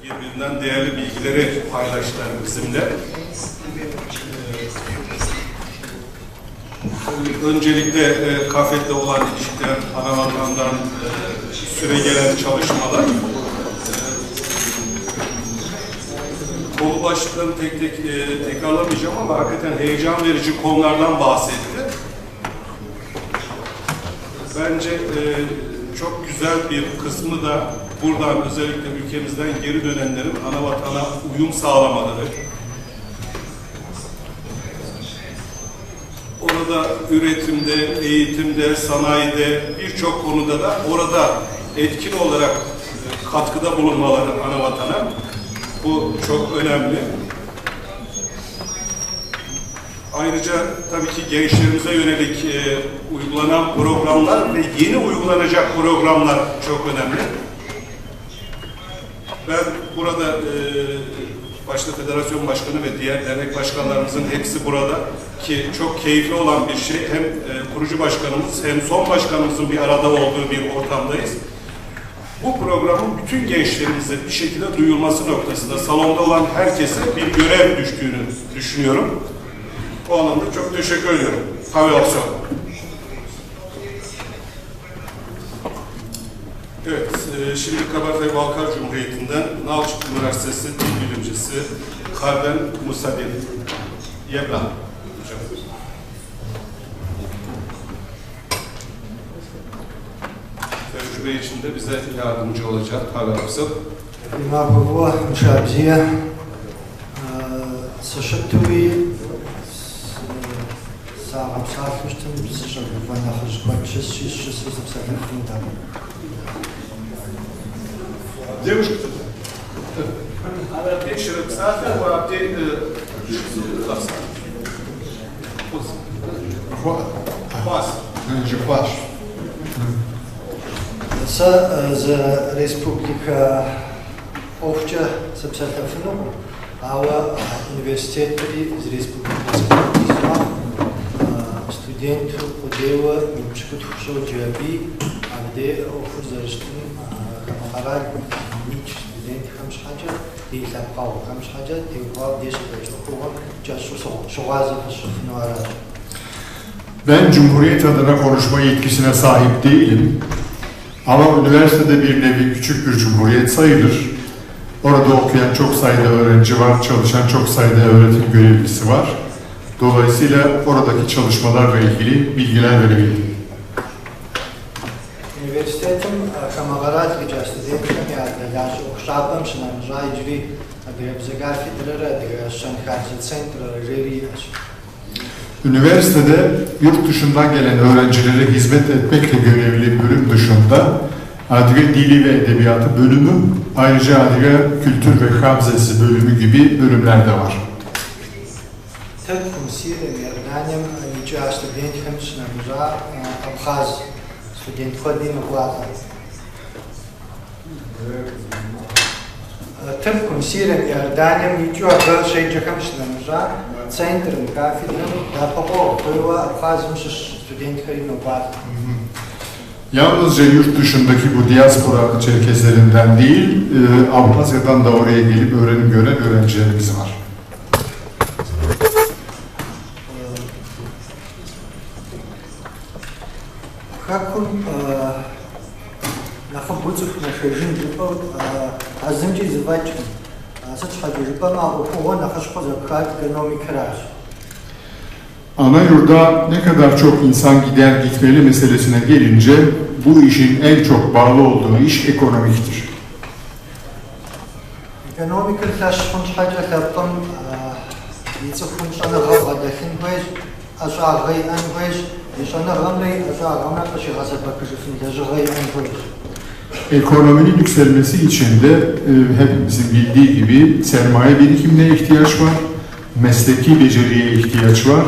birbirinden değerli bilgileri paylaştılar bizimle. Öncelikle KAFED'le olan ilişkiler, Anavatan'dan süregelen çalışmalar. Konu başlıklarını tek tek tekrarlamayacağım ama hakikaten heyecan verici konulardan bahsetti. Bence çok güzel bir kısmı da buradan özellikle ülkemizden geri dönenlerin anavatana uyum sağlamaları. Orada üretimde, eğitimde, sanayide birçok konuda da orada etkin olarak katkıda bulunmaları anavatana. Bu çok önemli. Ayrıca tabii ki gençlerimize yönelik uygulanan programlar ve yeni uygulanacak programlar çok önemli. Ben burada başta federasyon başkanı ve diğer dernek başkanlarımızın hepsi burada ki çok keyifli olan bir şey. Hem kurucu başkanımız hem son başkanımızın bir arada olduğu bir ortamdayız. Bu programın bütün gençlerimize bir şekilde duyulması noktasında salonda olan herkese bir görev düştüğünü düşünüyorum. O anlamda çok teşekkür ediyorum. Tabii olsun. Evet, şimdi Kabatayi Balkar Cumhuriyeti'nden Nalçık Üniversitesi Dil Bilimcisi Karden Musadin Yebla. Tecrübe içinde bize yardımcı olacak. Tabii olsun. Marhaba, müşabiye. Saşattuvi sağlam sarfmıştım. Saşattuvi bana hızlı Девушка, она пишет писатель, а апдейт Хвас. Хвас. За Республика Овча Сапсатафну, ала университетри из Республика студенту подела Мимчикут Хушо Джаби, где Овча Зарштин Камахарай Нич студент Хамшхаджа, Дилапау Хамшхаджа, Дилапау Дешкова, Джасу Шуаза Шуфнуара. Ben Cumhuriyet adına konuşma yetkisine sahip değilim. Ama üniversitede bir nevi küçük bir cumhuriyet sayılır. Orada okuyan çok sayıda öğrenci var, çalışan çok sayıda öğretim görevlisi var. Dolayısıyla oradaki çalışmalarla ilgili bilgiler verebilirim. Üniversitetim Kamagarat gibi studentim ya okşabım şundan raycı Adrevzegar Fitrer Şankharcı Center Revi. Üniversitede yurt dışından gelen öğrencilere hizmet etmekle görevli bölüm dışında Adliye Dili ve Edebiyatı bölümü, ayrıca Adliye Kültür ve Hamzesi bölümü gibi bölümler de var. Tek komisyonel yerdanem nice studentim şundan Abkhaz student kodini kuatlar. Tek komisyonel yerdanem nice Abkhaz şeycekam şundan Центром, кафедром, да, по фазм студентlerin var. Yalnızca yurt dışındaki bu diaspora Çerkezlerinden değil, Abhazya'dan da oraya gelip öğrenim gören öğrencilerimiz var. Hakun nafabutsuk nashajin jipa azimci zivachim. Ana yurda ne kadar çok insan gider gitmeli meselesine gelince bu işin en çok bağlı olduğu iş ekonomiktir. Ekonomikal taşkın haca kaptan yitsukun sana gavadakin vej aşağıya an vej yaşana gamle aşağıya taşı hasaba kızın aşağıya an vej. Ekonominin yükselmesi için de hepimizin bildiği gibi sermaye birikimine ihtiyaç var, mesleki beceriye ihtiyaç var.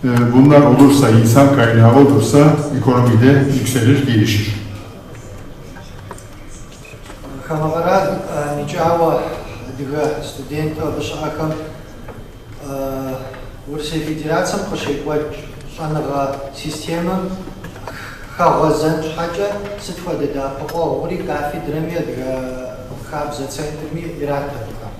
Bunlar olursa, insan kaynağı olursa ekonomide yükselir, gelişir. Kamagarat nicava diga studento başakam Rusya Federasyonu koşuyor şanaga sistemim Havazan haca sıtfada da papa uri kafi dramiya Xabze Centr'mi iratırlar.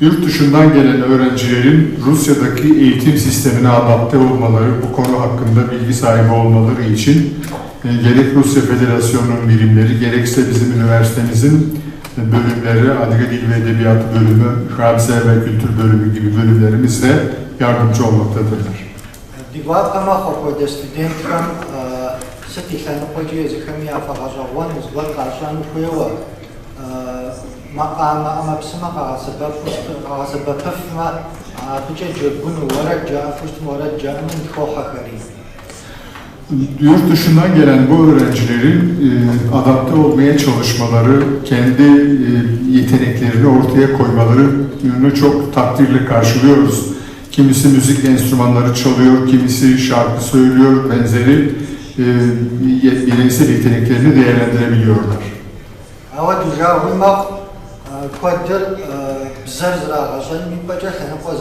Yurt dışından gelen öğrencilerin Rusya'daki eğitim sistemine adapte olmaları, bu konu hakkında bilgi sahibi olmaları için gerek Rusya Federasyonu'nun birimleri, gerekse bizim üniversitemizin bölümleri, Adliye Dil ve Edebiyatı bölümü, Xabze ve Kültür bölümü gibi bölümlerimizle yardımcı olmaktadırlar. Divaqama xo'pda studentxem siti lhanuqoji yazıxemi afağaşağıwan uzvar qarşanı xuewa maqama amapsıma qağasebepefma abıca cebun olarak cafuştum olarak canın xoxaxari. Yurt dışından gelen bu öğrencilerin adapte olmaya çalışmaları, kendi yeteneklerini ortaya koymalarını çok takdirle karşılıyoruz. Kimisi müzik enstrümanları çalıyor, kimisi şarkı söylüyor, benzeri bireysel yeteneklerini değerlendirebiliyorlar. Ava dujağımaq kuadır bzar zırağaşan mi baca xanaqo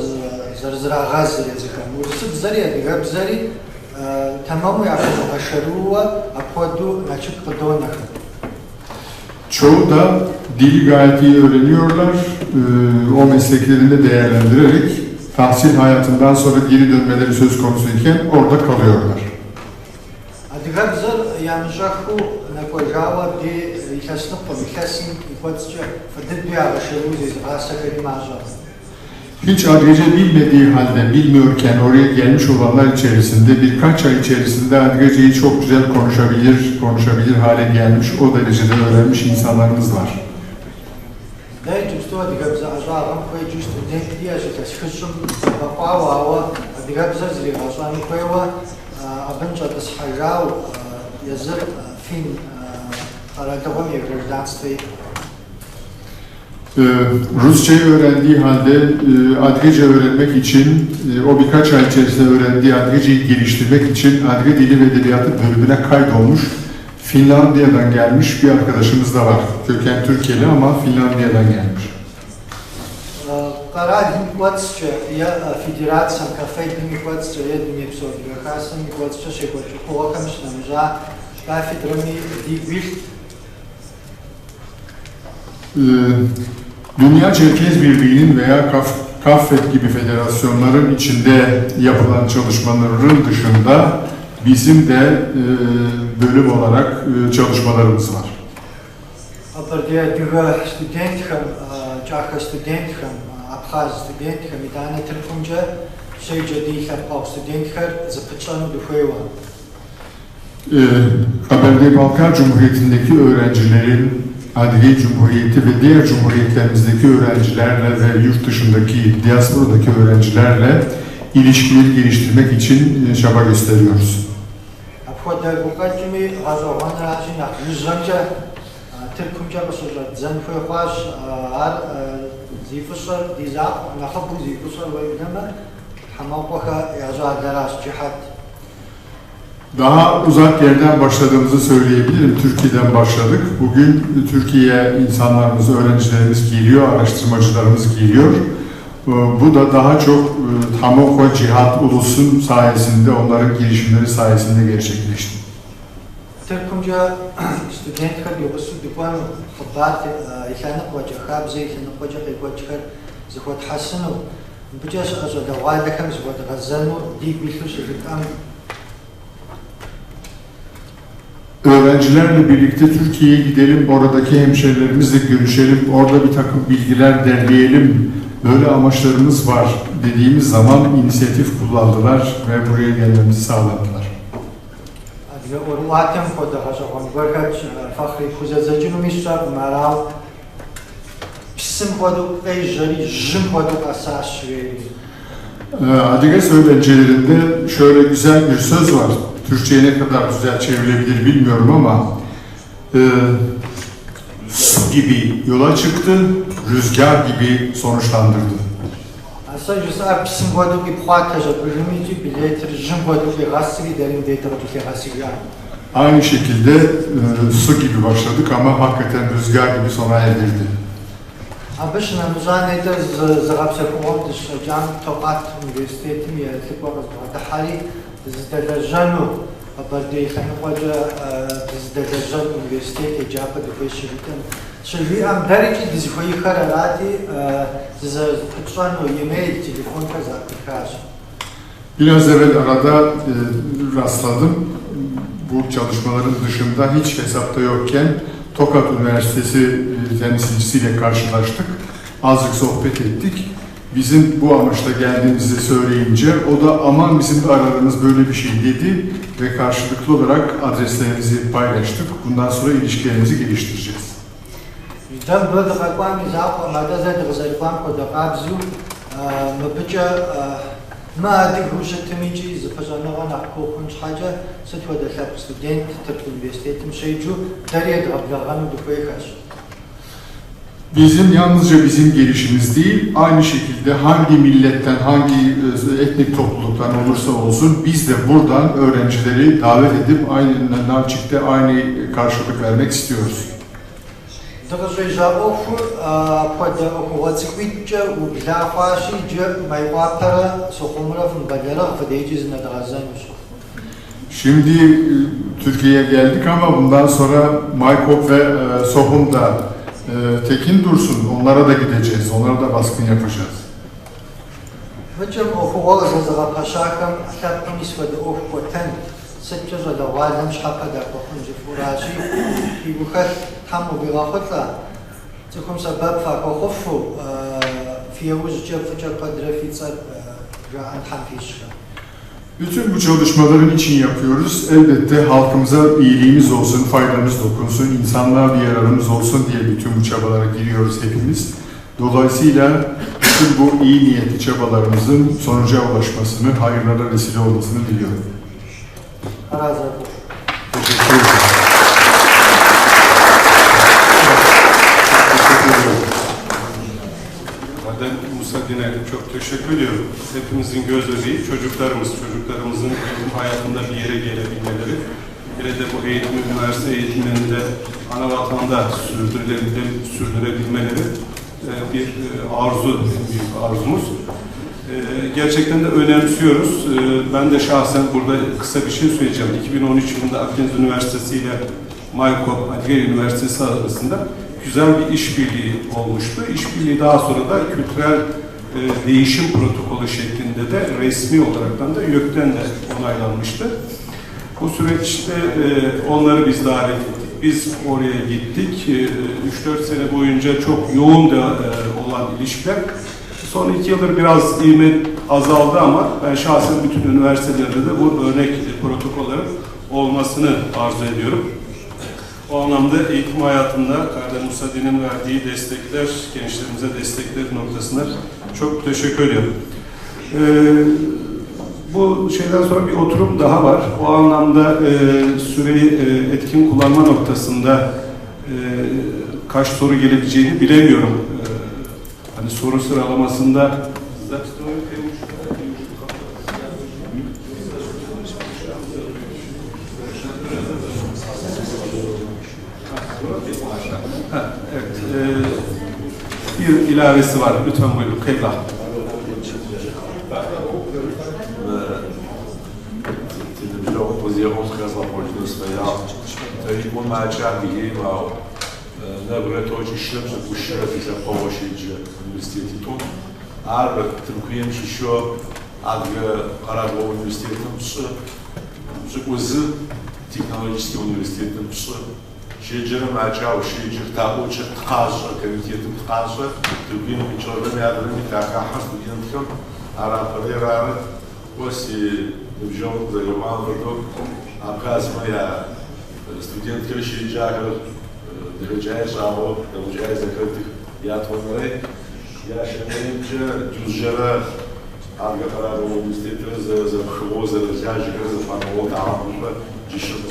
zırzırağaz yazıxem. Ursı bzar yadiga bzari tamamı yapılı aşarıva apodu açık kıdonakı. Çoğu da dili gayet iyi öğreniyorlar, o mesleklerinde değerlendirerek tahsil hayatından sonra geri dönmeleri söz konusuyken orada kalıyorlar. Adiga bzar yamjaxu nakojava di ihasnı pomihasın ifatçı fıdık bir aşarıva zırağasakari majar. Hiç Adlice bilmediği halde, bilmiyorken oraya gelmiş olanlar içerisinde birkaç ay içerisinde Adlice'yi çok güzel konuşabilir hale gelmiş, o derecede öğrenmiş insanlarımız var. Day justo adiga bzar ajağım koy justo dent diye ajıtas kışım baqava adiga bzar zırağaşan koyva abınca tashajav yazır fin aradığım gражданстве. Rusçayı öğrendiği halde Adlice öğrenmek için, o birkaç ay içerisinde öğrendiği Adlice'yi geliştirmek için Adlice Dili ve Edebiyatı bölümüne kaydolmuş, Finlandiya'dan gelmiş bir arkadaşımız da var. Köken Türkiye'li ama Finlandiya'dan gelmiş. Qara linkvatsça ya federatsiya kafey linkvatsça ya dünepsod gakasın linkvatsça şekoçu kovakamışlamıza kafedrami digbil. Dünya Çerkez Birliği'nin veya KAFET gibi federasyonların içinde yapılan çalışmaların dışında bizim de bölüm olarak çalışmalarımız var. Apărdia diga studentxem, çaxa studentxem, abxaz studentxem, idane tırpımca şeyce değiller av studentxer zıpıçanı duxueva. Kabardey-Balkar Cumhuriyeti'ndeki öğrencilerin Adliye Cumhuriyeti ve diğer cumhuriyetlerimizdeki öğrencilerle ve yurt dışındaki, diasporadaki öğrencilerle ilişkileri geliştirmek için çaba gösteriyoruz. Apxoda buqacimi gazorgan rajina yüzönce tırpımca basıca zanfıqaş ar zifusar dizaq naxabu zifusar ve bileme hamaqaha yazadaraş cihat. Daha uzak yerden başladığımızı söyleyebilirim. Türkiye'den başladık. Bugün Türkiye'ye insanlarımız, öğrencilerimiz geliyor, araştırmacılarımız geliyor. Bu da daha çok Hamoko Cihat Ulusun sayesinde, onların girişimleri sayesinde gerçekleşti. Tırpımca studentxer yobusu dupan xabat ihlanıqvaca, xabze ihlanıqvaca qeqvaçxer zıxothasını bujas azoda valdakam zıxotğazanu digbilhu şirkam. Öğrencilerle birlikte Türkiye'ye gidelim, oradaki hemşerilerimizle görüşelim, orada bir takım bilgiler derleyelim, böyle amaçlarımız var dediğimiz zaman inisiyatif kullandılar ve buraya gelmemizi sağladılar. Oruatem kodağaşağım, bırkaç fakhri kuzazacını misrak marav, pisim koduk ejjari, jim koduk asas veri. Adlice öğrencilerinde şöyle güzel bir söz var. Türkçe'ye ne kadar güzel çevrilebilir bilmiyorum ama su gibi yola çıktı, rüzgar gibi sonuçlandırdı. Asajısa pisim koduk ipxataja bölümücü biletri jim koduk gasri derin detratı gasri. Aynı şekilde su gibi başladık ama hakikaten rüzgar gibi sona erdirdi. Abışna muzanede zagapsakuvantış cam tokat üniversitetim yerli bakız bahari zdelerjanu Aberdeyxen hoca dizdelejan üniversite icabı da şirketin. Şimdi am derece dizikoyu kararati dize tutsan o e-mail telefon kazanmış. Biraz evvel arada rastladım. Bu çalışmaların dışında hiç hesapta yokken Tokat Üniversitesi temsilcisiyle karşılaştık. Azıcık sohbet ettik. Bizim bu amaçla geldiğimizi söyleyince o da aman bizim de aralarımız böyle bir şey dedi ve karşılıklı olarak adreslerimizi paylaştık. Bundan sonra ilişkilerimizi geliştireceğiz. Yüzden böyle rakam izah olmadı zaten rakam kodu kabzu mabıca ما أدري هو شو تميجي إذا فجأة أنا أحكون حاجة ستودا ثاب ستودنت تركون بيستيتم شيء دريد أبلغان ودكويكاش. Bizim yalnızca bizim gelişimiz değil, aynı şekilde hangi milletten, hangi etnik topluluktan olursa olsun biz de buradan öğrencileri davet edip aynı Navçik'te aynı karşılık vermek istiyoruz. Дорожай жабофу под околоциквитча углафаши джа майватара сохумров бадера фадейciz надразanmış. Şimdi Türkiye'ye geldik ama bundan sonra Maykop ve Sohum'da tekin dursun. Onlara da gideceğiz. Onlara da baskın yapacağız. Vıcım okuğol zazağa paşakam akaptım isvede okukoten setçe da valem şapada kokuncu furaji ibukat tam o bilahotla tıkum sebep fakofu fiyavuz cefıca padrafitsa rahan tanfişka. Bütün bu çalışmaların için yapıyoruz. Elbette halkımıza iyiliğimiz olsun, faydamız dokunsun, insanlığa bir yararımız olsun diye bütün bu çabalara giriyoruz hepimiz. Dolayısıyla bütün bu iyi niyetli çabalarımızın sonuca ulaşmasını, hayırlara vesile olmasını diliyorum. Teşekkür ederim. Musadine çok teşekkür ediyorum. Hepimizin göz bebeği çocuklarımızın eğitim hayatında bir yere gelebilmeleri, hele de bu üniversite eğitiminde ana vatanda sürdürebilmeleri bir arzu, büyük arzumuz. Gerçekten de önemsiyoruz. Ben de şahsen burada kısa bir şey söyleyeceğim. 2013 yılında Akdeniz Üniversitesi ile Maykop Adıyaman Üniversitesi arasında güzel bir işbirliği olmuştu. İşbirliği daha sonra da kültürel değişim protokolü şeklinde de resmi olaraktan da YÖK'ten de onaylanmıştı. Bu süreçte onları biz davet ettik. Biz oraya gittik. 3-4 sene boyunca çok yoğun da olan ilişkiler. Son 2 yıldır biraz ivme azaldı ama ben şahsen bütün üniversitelerde de bu örnek protokollerin olmasını arzu ediyorum. O anlamda eğitim hayatında Kardeş Musadin'in verdiği destekler, gençlerimize destekler noktasında çok teşekkür ediyorum. Bu şeyden sonra bir oturum daha var. O anlamda süreyi etkin kullanma noktasında kaç soru gelebileceğini bilemiyorum. Hani soru sıralamasında evet, bir ilavesi var. Lütfen buyurun. Kıyla. Şehircilerin açağı, şehircilik tabucu, tıkazı, komitetin tıkazı, Türkiye'nin içeride yardım ettiği hastayken Arapları var. O nabjom zamanında Abkhazmaya studentler şehirciler dereceğe sahip, dereceğe zakatı yatmanları yaşamayınca cüzcara Araplar üniversiteleri za zajıkları za fanol tamamı cişirdi.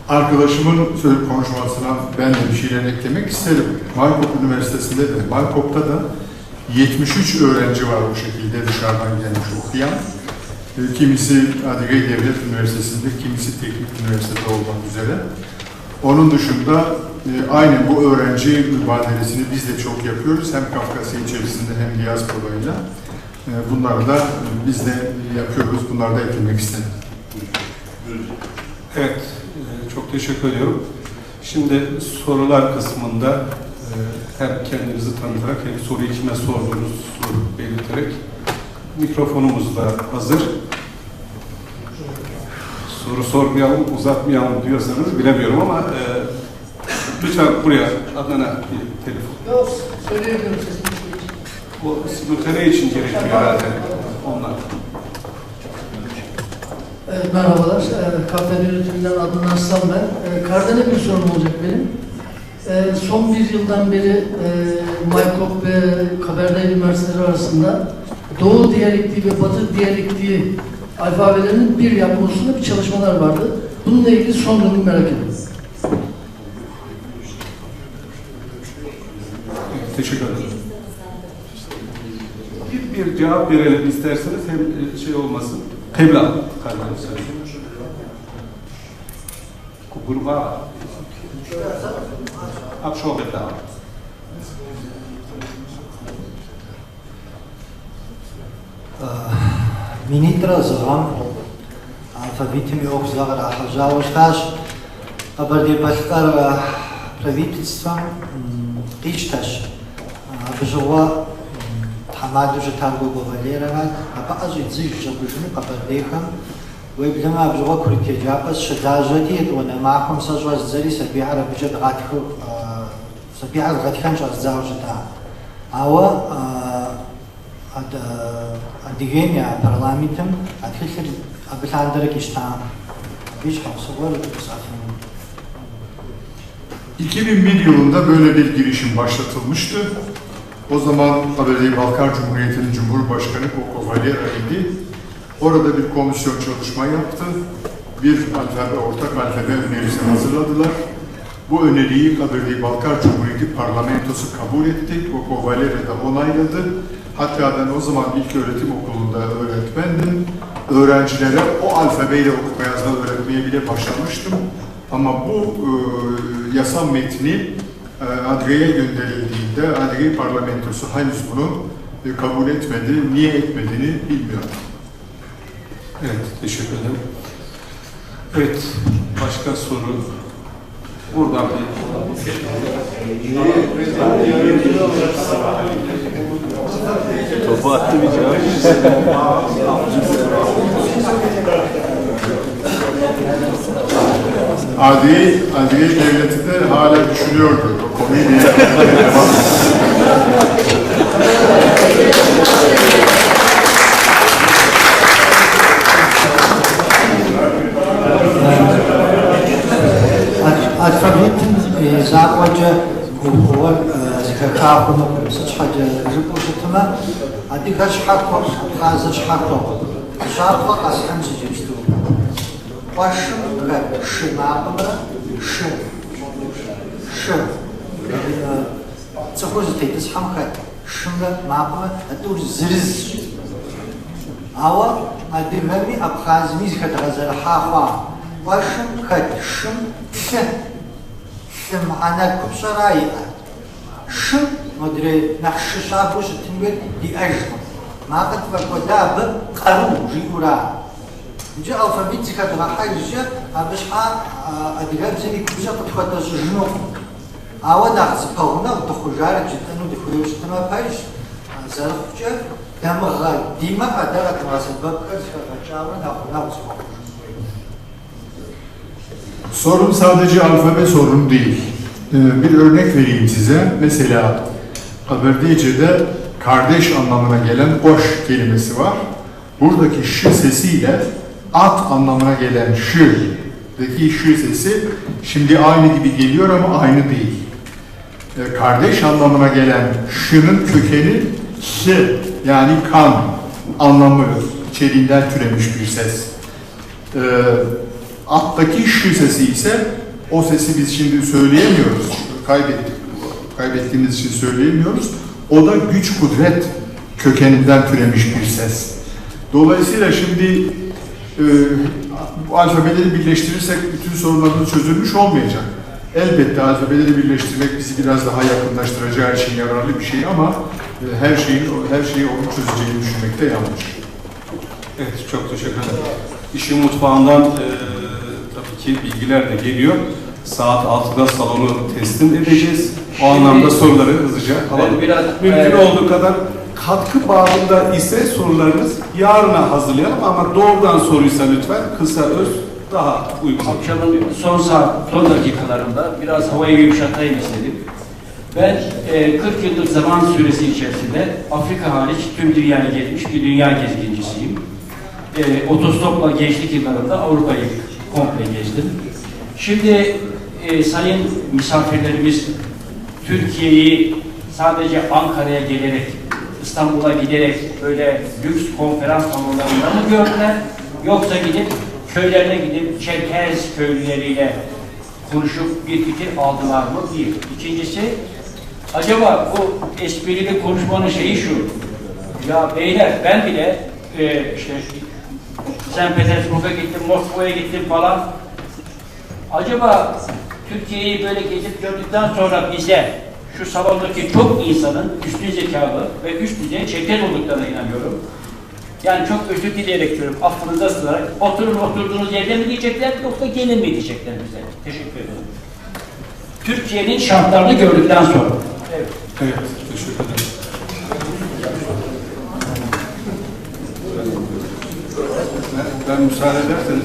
Arkadaşımın konuşmasına ben de bir şeyler eklemek isterim. Maykop Üniversitesi'nde de, Maykop'ta da 73 öğrenci var bu şekilde dışarıdan gelmiş okuyan. Kimisi Adıyaman Devlet Üniversitesi'nde, kimisi Teknik Üniversitede olmak üzere. Onun dışında aynen bu öğrenci mübadelesini biz de çok yapıyoruz. Hem Kafkasya içerisinde hem diasporayla. Bunları da biz de yapıyoruz. Bunları da eklemek istedim. Evet, çok teşekkür ediyorum. Şimdi sorular kısmında hem kendinizi tanıtarak hem soruyu kime sorduğunuzu belirterek mikrofonumuz da hazır. Soru sormayalım, uzatmayalım diyorsanız bilemiyorum ama lütfen buraya Adnan'a bir telefon. Yok, söyleyemiyorum sesini. Bu simultane için gerekiyor herhalde ondan. Evet, merhabalar. Kafe yönetiminden Adnan Aslan ben. Kardene bir sorum olacak benim. Son bir yıldan beri Maykop ve Kabardey Üniversiteleri arasında Doğu diyalektiği ve Batı diyalektiği alfabelerinin bir yapma hususunda bir çalışmalar vardı. Bununla ilgili son durumu merak ediyorum. Teşekkür ederim. Bir cevap verelim isterseniz hem şey olmasın. Tebla kardeşim. Kuburba. Abşoğbeta. Министра згъэм алфавитми ӏуэху зэгърахьэжьауэ щытащ. Къэбэрдей-Балъкъэр правительствэм къищтэщ. Абы щыгъуэ тхьэмадэу щыта Гуго Валерьевна абы ӏэщӏидзыж щӏэкӏужыну къэбэрдейхэм уеблэмэ абы щыгъуэ Курыт еджапӏэ сыщыдажьэти етӏуанэ махуэм сэ щӏэздзэри сабийхьэр абыкӏэ дгъатхыу сабийхьэр згъэтхэн щӏэздзауэ щыта. Ауэ Адыгейм я парламентым тхылъыр абы лъандэрэ къищтам. Абы щхьэусыгъуэр сафын. 2001 yılında böyle bir girişim başlatılmıştı. O zaman Kabardey-Balkar Cumhuriyeti'nin Cumhurbaşkanı Koko Valera idi. Orada bir komisyon çalışma yaptı. Bir alfabe, ortak alfabe önerisi hazırladılar. Bu öneriyi Kabardey-Balkar Cumhuriyeti parlamentosu kabul etti. Koko Valera da onayladı. Hatta ben o zaman ilköğretim okulunda öğretmendim. Öğrencilere o alfabeyle okuma yazma öğretmeye bile başlamıştım. Ama bu yasa metni Adliye'ye gönderildiğinde Adliye parlamentosu henüz bunu kabul etmedi. Niye etmediğini bilmiyorum. Evet, teşekkür ederim. Evet, başka soru. Buradan bir... Topu attı bir cevap. Adliye devleti de hala düşünüyordu. O konuyu bir Алфавитым закъуэкӏэ губгъуэр зэхахуэмэ щхьэкӏэ жыпӏэу щытмэ, адыгэр щхьэхуэ, абхъазыр щхьэхуэ, щӏапхъэ къэсхьын зыджэщту. Къуэшым хэт шы макъымрэ шы. Цӏыхур зытетӏысхьэм хэт шымрэ макъымрэ атӏур зырызщ. Ауэ адыгэми абхъазми зыхэдгъэзэрыхьа хъуа. Къуэшым хэт шым лъы. Лъы мыхьэнэ гупщӏэра иӏэр. Шым модрей нэхъ шы щабэу щытын хуейр диӏэжкъым. Макъыр тфӏэкӏуэда абы къару жиӏэура. Иджы алфавит зыхэдгъэхьэжкӏэ абы щхьа адыгэбзэм и губжьэ къытхуэдэщӏыжынукъым. Ауэ нэхъ зыпэгъунэгъу дыхъужар джытӏэну дыхуейуэ щытмэ пэж зэрыхъукӏэ дамыгъэ димэ къэдэ къэтмыгъэсэбэпхэр зыхэгъэкӏауэ нэхъ зыхуэхъужын. sorun sadece alfabe sorunu değil. Bir örnek vereyim size. Mesela Kabardeyce'de kardeş anlamına gelen boş kelimesi var. Buradaki ş sesiyle at anlamına gelen ş'deki ş sesi şimdi aynı gibi geliyor ama aynı değil. Kardeş anlamına gelen ş'nın kökeni s yani kan anlamı içeriğinden türemiş bir ses. Attaki ş sesi ise o sesi biz şimdi söyleyemiyoruz. Kaybettiğimiz için söyleyemiyoruz. O da güç kudret kökeninden türemiş bir ses. Dolayısıyla şimdi bu alfabeleri birleştirirsek bütün sorunlarımız çözülmüş olmayacak. Elbette alfabeleri birleştirmek bizi biraz daha yakınlaştıracağı için yararlı bir şey ama her şeyi onun çözeceğini düşünmek de yanlış. Evet, çok teşekkür ederim. İşin mutfağından tabii ki bilgiler de geliyor. Saat 6'da salonu teslim edeceğiz. O anlamda soruları hızlıca alalım. Mümkün olduğu kadar katkı bağında ise sorularınız yarına hazırlayalım ama doğrudan soruysa lütfen kısa öz daha uygun. Akşamın son saat, son dakikalarında biraz havayı yumuşatayım istedim. Ben 40 yıllık zaman süresi içerisinde Afrika hariç tüm dünyaya gezmiş bir dünya gezgincisiyim. Otostopla gençlik yıllarında Avrupa'yı komple gezdim. Şimdi sayın misafirlerimiz Türkiye'yi sadece Ankara'ya gelerek, İstanbul'a giderek böyle lüks konferans salonlarında mı gördüler? Yoksa gidip köylerine gidip Çerkez köylüleriyle konuşup bir fikir aldılar mı? Bir. İkincisi, acaba bu esprili konuşmanın şeyi şu, ya beyler ben bile işte St. Petersburg'a gittim, Moskova'ya gittim falan. Acaba Türkiye'yi böyle gezip gördükten sonra bize şu salondaki çok insanın üstün zekalı ve üst düzey Çerkez olduklarına inanıyorum. Yani çok özür dileyerek diyorum, affınıza sığınarak oturun oturduğunuz yerde mi diyecekler yoksa gelin mi diyecekler bize? Teşekkür ederim. Türkiye'nin şartlarını gördükten sonra. Evet. Evet, teşekkür ederim. Ben müsaade ederseniz.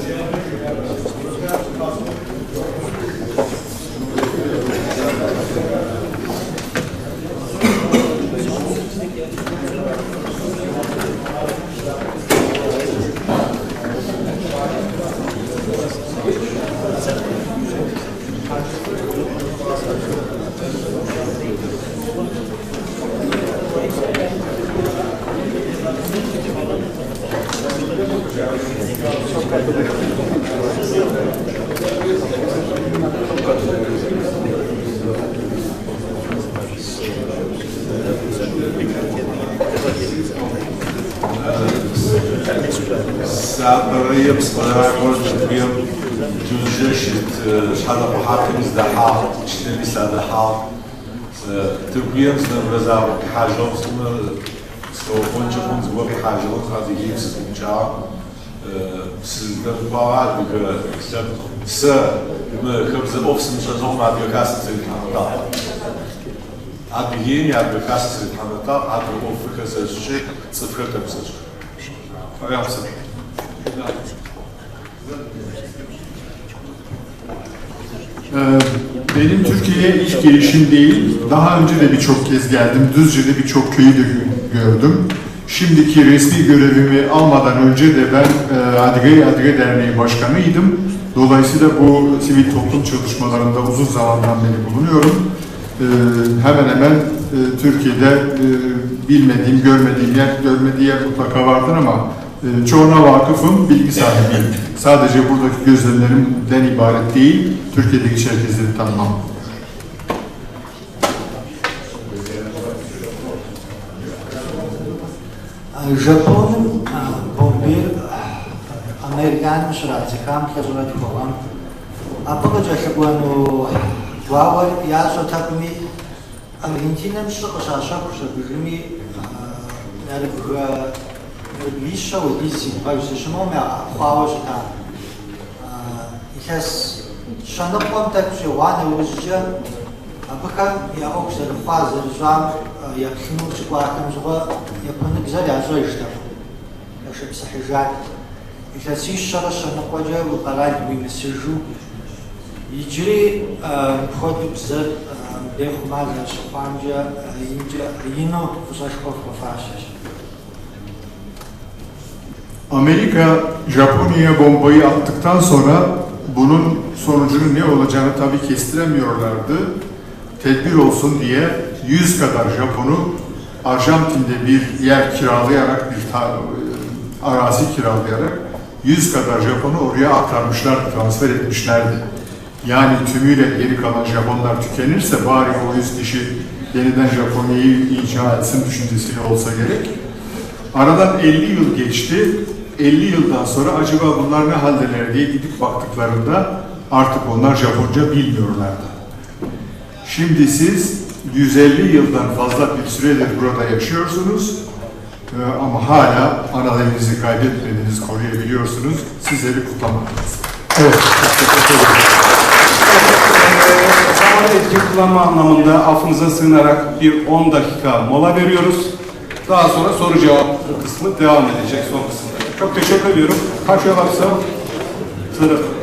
سأقرأ بصراحة بيوم جوجشت شحال حاكم زدحا اشتري سادحا تبيم سنبرزا حاجة سنة سوفونجا كنت بوكي حاجة هذه هي سنجا سنبرزا بك س خبز أوفس مش زوم مع بيوكاس تلحمتا أبيين يا بيوكاس تلحمتا أبي أوفك سجى صفر تمسج Yapsın. Benim Türkiye'ye ilk gelişim değil, daha önce de birçok kez geldim, Düzce'de birçok köyü de gördüm. Şimdiki resmi görevimi almadan önce de ben Adige Derneği Başkanıydım. Dolayısıyla bu sivil toplum çalışmalarında uzun zamandan beri bulunuyorum. Hemen hemen Türkiye'de bilmediğim, görmediği yer mutlaka vardır ama çoğuna vakıfım, bilgi sahibiyim. Sadece buradaki gözlemlerimden ibaret değil, Türkiye'deki Çerkezleri tanımam. Japon'un bir Amerikan şıratçıkan kızılat olan Apoloca şabuanu Guava yaso takmi Argentina'm şıkışaşa kuşabirimi Lisha o dizi paylaşımı mı xawajta İkes şanapam takçı vane uzca Bakın ya oksel fazla zam ya şunu çıkartım zıva yapını güzel yazıyor işte. Yaşıp sahijat. İkes iş şarasını koca bu karar bir mesajı. İcri produk zır dehumaz şapanca ince yino kusaşkov kafasız. Amerika, Japonya'ya bombayı attıktan sonra bunun sonucunun ne olacağını tabii kestiremiyorlardı. Tedbir olsun diye 100 kadar Japon'u Arjantin'de bir yer kiralayarak, arazi kiralayarak 100 kadar Japon'u oraya aktarmışlardı, transfer etmişlerdi. Yani tümüyle geri kalan Japonlar tükenirse bari o 100 kişi yeniden Japonya'yı inşa etsin düşüncesiyle olsa gerek. Aradan 50 yıl geçti. 50 yıldan sonra acaba bunlar ne haldeler diye gidip baktıklarında artık onlar Japonca bilmiyorlardı. Şimdi siz 150 yıldan fazla bir süredir burada yaşıyorsunuz ama hala ana dilinizi kaybetmediniz, koruyabiliyorsunuz. Sizleri kutlamalıyız. Evet. Zaman etkin kullanma anlamında affınıza sığınarak bir 10 dakika mola veriyoruz. Daha sonra soru cevap kısmı devam edecek son kısımda. Çok teşekkür ediyorum. Kaç yıl varsa sınıf.